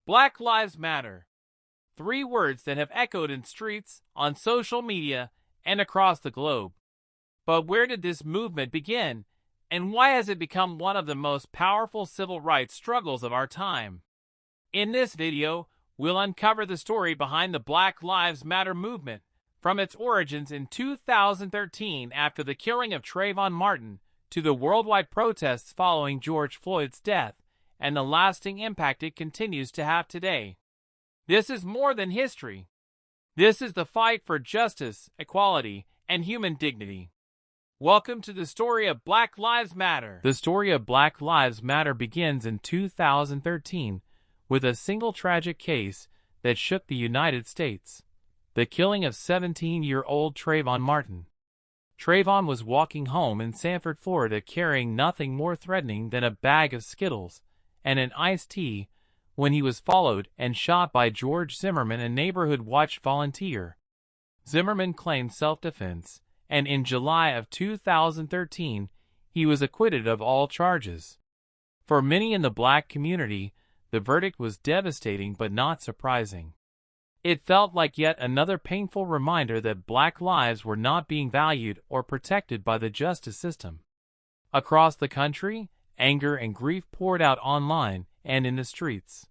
Black Lives Matter. Three words that have echoed in streets, on social media, and across the globe. But where did this movement begin, and why has it become one of the most powerful civil rights struggles of our time? In this video, we'll uncover the story behind the Black Lives Matter movement, from its origins in 2013 after the killing of Trayvon Martin, to the worldwide protests following George Floyd's death, and the lasting impact it continues to have today. This is more than history. This is the fight for justice, equality, and human dignity. Welcome to the story of Black Lives Matter. The story of Black Lives Matter begins in 2013 with a single tragic case that shook the United States: the killing of 17-year-old Trayvon Martin. Trayvon was walking home in Sanford, Florida, carrying nothing more threatening than a bag of Skittles and an iced tea when he was followed and shot by George Zimmerman, a neighborhood watch volunteer. Zimmerman claimed self-defense, and in July of 2013, he was acquitted of all charges. For many in the black community, the verdict was devastating but not surprising. It felt like yet another painful reminder that black lives were not being valued or protected by the justice system. Across the country, anger and grief poured out online and in the streets.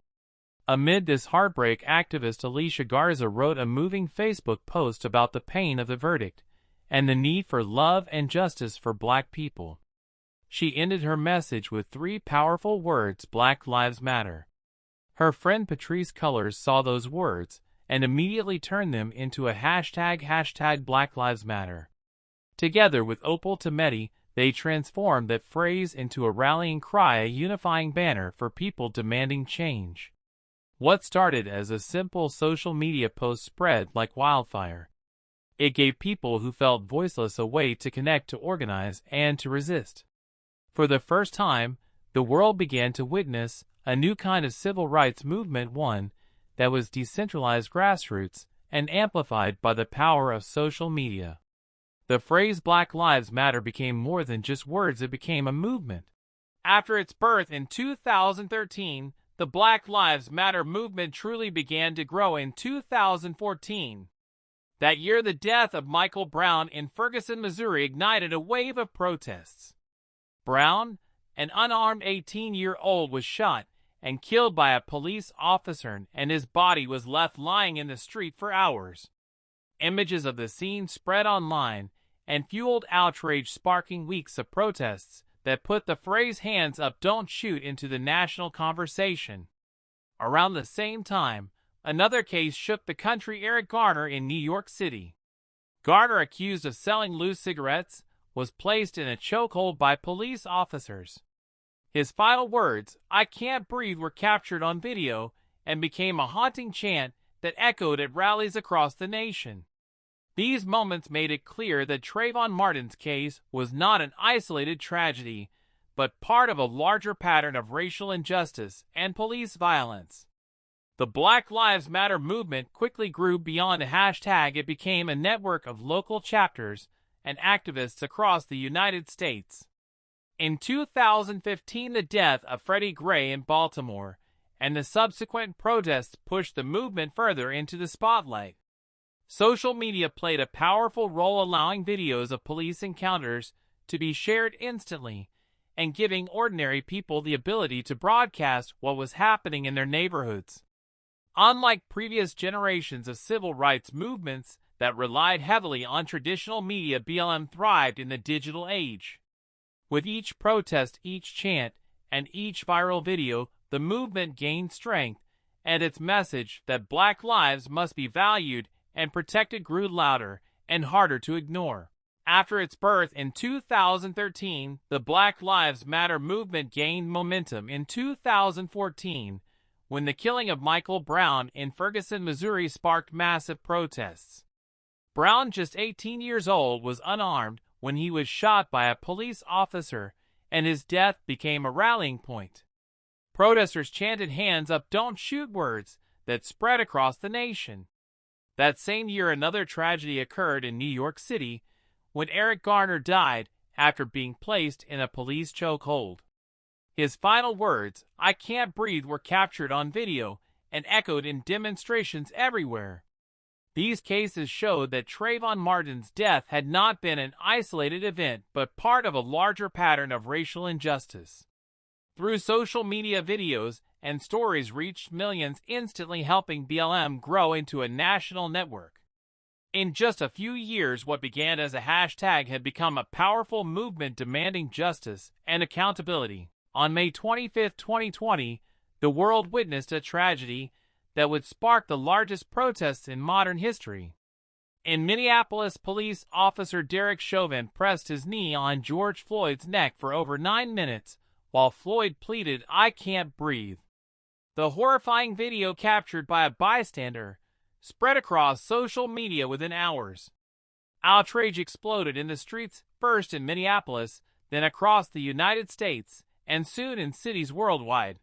Amid this heartbreak, activist Alicia Garza wrote a moving Facebook post about the pain of the verdict and the need for love and justice for black people. She ended her message with three powerful words: Black Lives Matter. Her friend Patrice Cullors saw those words and immediately turned them into a hashtag Black Lives Matter. Together with Opal Tometi, they transformed that phrase into a rallying cry, a unifying banner for people demanding change. What started as a simple social media post spread like wildfire. It gave people who felt voiceless a way to connect, to organize, and to resist. For the first time, the world began to witness a new kind of civil rights movement, one that was decentralized, grassroots, and amplified by the power of social media. The phrase Black Lives Matter became more than just words, it became a movement. After its birth in 2013, the Black Lives Matter movement truly began to grow in 2014. That year, the death of Michael Brown in Ferguson, Missouri, ignited a wave of protests. Brown, an unarmed 18-year-old, was shot and killed by a police officer, and his body was left lying in the street for hours. Images of the scene spread online and fueled outrage, sparking weeks of protests that put the phrase "hands up, don't shoot" into the national conversation. Around the same time, another case shook the country: Eric Garner in New York City. Garner, accused of selling loose cigarettes, was placed in a chokehold by police officers. His final words, "I can't breathe," were captured on video and became a haunting chant that echoed at rallies across the nation. These moments made it clear that Trayvon Martin's case was not an isolated tragedy, but part of a larger pattern of racial injustice and police violence. The Black Lives Matter movement quickly grew beyond a hashtag. It became a network of local chapters and activists across the United States. In 2015, the death of Freddie Gray in Baltimore and the subsequent protests pushed the movement further into the spotlight. Social media played a powerful role, allowing videos of police encounters to be shared instantly and giving ordinary people the ability to broadcast what was happening in their neighborhoods. Unlike previous generations of civil rights movements that relied heavily on traditional media, BLM thrived in the digital age. With each protest, each chant, and each viral video, the movement gained strength, and its message that black lives must be valued and protected grew louder and harder to ignore. After its birth in 2013, the Black Lives Matter movement gained momentum in 2014, when the killing of Michael Brown in Ferguson, Missouri, sparked massive protests. Brown, just 18 years old, was unarmed when he was shot by a police officer, and his death became a rallying point. Protesters chanted "hands up, don't shoot" words that spread across the nation. That same year, another tragedy occurred in New York City when Eric Garner died after being placed in a police chokehold. His final words, "I can't breathe," were captured on video and echoed in demonstrations everywhere. These cases showed that Trayvon Martin's death had not been an isolated event but part of a larger pattern of racial injustice. Through social media, videos and stories reached millions, instantly helping BLM grow into a national network. In just a few years, what began as a hashtag had become a powerful movement demanding justice and accountability. On May 25, 2020, the world witnessed a tragedy that would spark the largest protests in modern history. In Minneapolis, police officer Derek Chauvin pressed his knee on George Floyd's neck for over 9 minutes, while Floyd pleaded, "I can't breathe." The horrifying video, captured by a bystander, spread across social media within hours. Outrage exploded in the streets, first in Minneapolis, then across the United States, and soon in cities worldwide.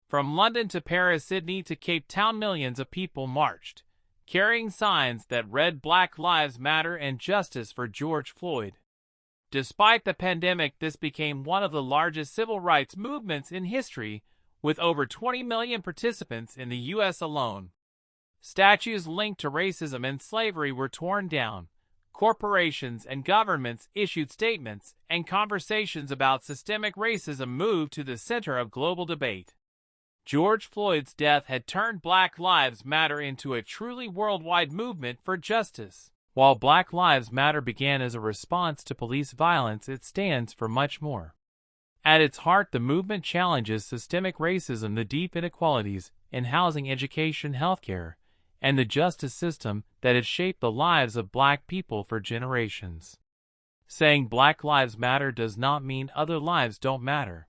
From London to Paris, Sydney to Cape Town, millions of people marched, carrying signs that read "Black Lives Matter" and "Justice for George Floyd." Despite the pandemic, this became one of the largest civil rights movements in history, with over 20 million participants in the U.S. alone. Statues linked to racism and slavery were torn down. Corporations and governments issued statements, and conversations about systemic racism moved to the center of global debate. George Floyd's death had turned Black Lives Matter into a truly worldwide movement for justice. While Black Lives Matter began as a response to police violence, it stands for much more. At its heart, the movement challenges systemic racism, the deep inequalities in housing, education, healthcare, and the justice system that has shaped the lives of Black people for generations. Saying Black Lives Matter does not mean other lives don't matter.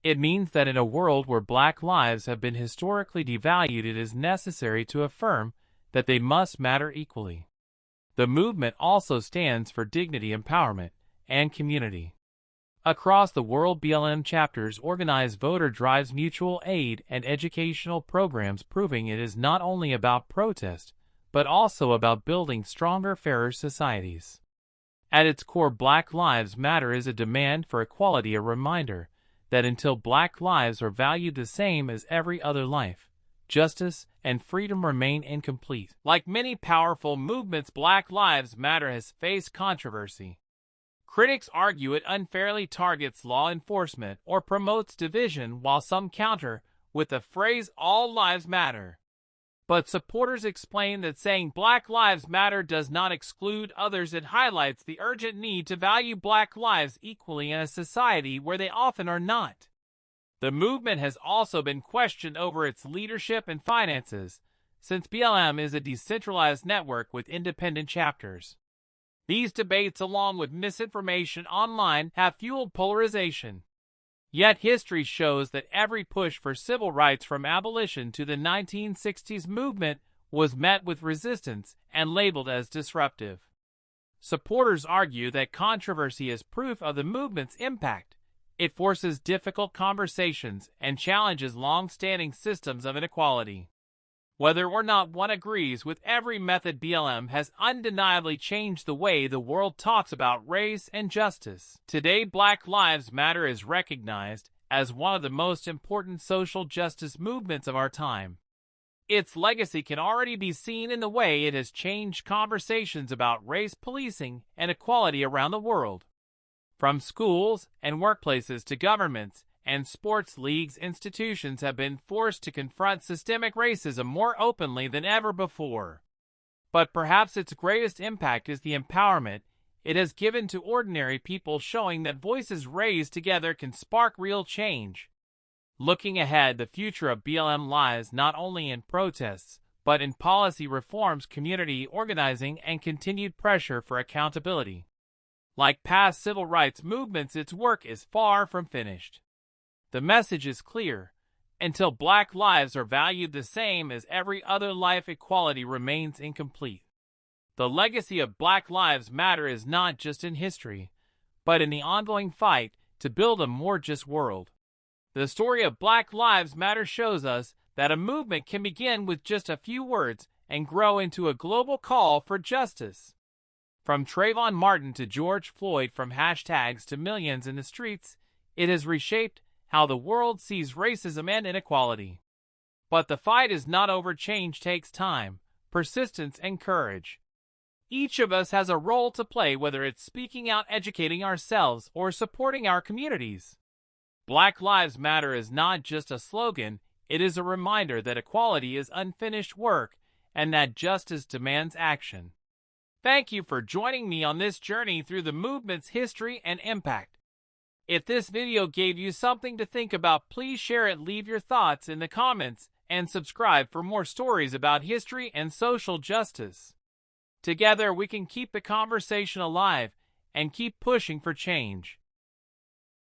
It means that in a world where Black lives have been historically devalued, it is necessary to affirm that they must matter equally. The movement also stands for dignity, empowerment, and community. Across the world, BLM chapters organize voter drives, mutual aid, and educational programs, proving it is not only about protest, but also about building stronger, fairer societies. At its core, Black Lives Matter is a demand for equality, a reminder that until Black lives are valued the same as every other life, justice and freedom remain incomplete. Like many powerful movements, Black Lives Matter has faced controversy. Critics argue it unfairly targets law enforcement or promotes division, while some counter with the phrase "all lives matter." But supporters explain that saying Black Lives Matter does not exclude others. It highlights the urgent need to value Black lives equally in a society where they often are not. The movement has also been questioned over its leadership and finances, since BLM is a decentralized network with independent chapters. These debates, along with misinformation online, have fueled polarization. Yet history shows that every push for civil rights, from abolition to the 1960s movement, was met with resistance and labeled as disruptive. Supporters argue that controversy is proof of the movement's impact. It forces difficult conversations and challenges long-standing systems of inequality. Whether or not one agrees with every method, BLM has undeniably changed the way the world talks about race and justice. Today, Black Lives Matter is recognized as one of the most important social justice movements of our time. Its legacy can already be seen in the way it has changed conversations about race, policing, and equality around the world. From schools and workplaces to governments and sports leagues, institutions have been forced to confront systemic racism more openly than ever before. But perhaps its greatest impact is the empowerment it has given to ordinary people, showing that voices raised together can spark real change. Looking ahead, the future of BLM lies not only in protests, but in policy reforms, community organizing, and continued pressure for accountability. Like past civil rights movements, its work is far from finished. The message is clear: until Black lives are valued the same as every other life, equality remains incomplete. The legacy of Black Lives Matter is not just in history, but in the ongoing fight to build a more just world. The story of Black Lives Matter shows us that a movement can begin with just a few words and grow into a global call for justice. From Trayvon Martin to George Floyd, from hashtags to millions in the streets, it has reshaped how the world sees racism and inequality. But the fight is not over. Change takes time, persistence, and courage. Each of us has a role to play, whether it's speaking out, educating ourselves, or supporting our communities. Black Lives Matter is not just a slogan, it is a reminder that equality is unfinished work and that justice demands action. Thank you for joining me on this journey through the movement's history and impact. If this video gave you something to think about, please share it, leave your thoughts in the comments, and subscribe for more stories about history and social justice. Together we can keep the conversation alive and keep pushing for change.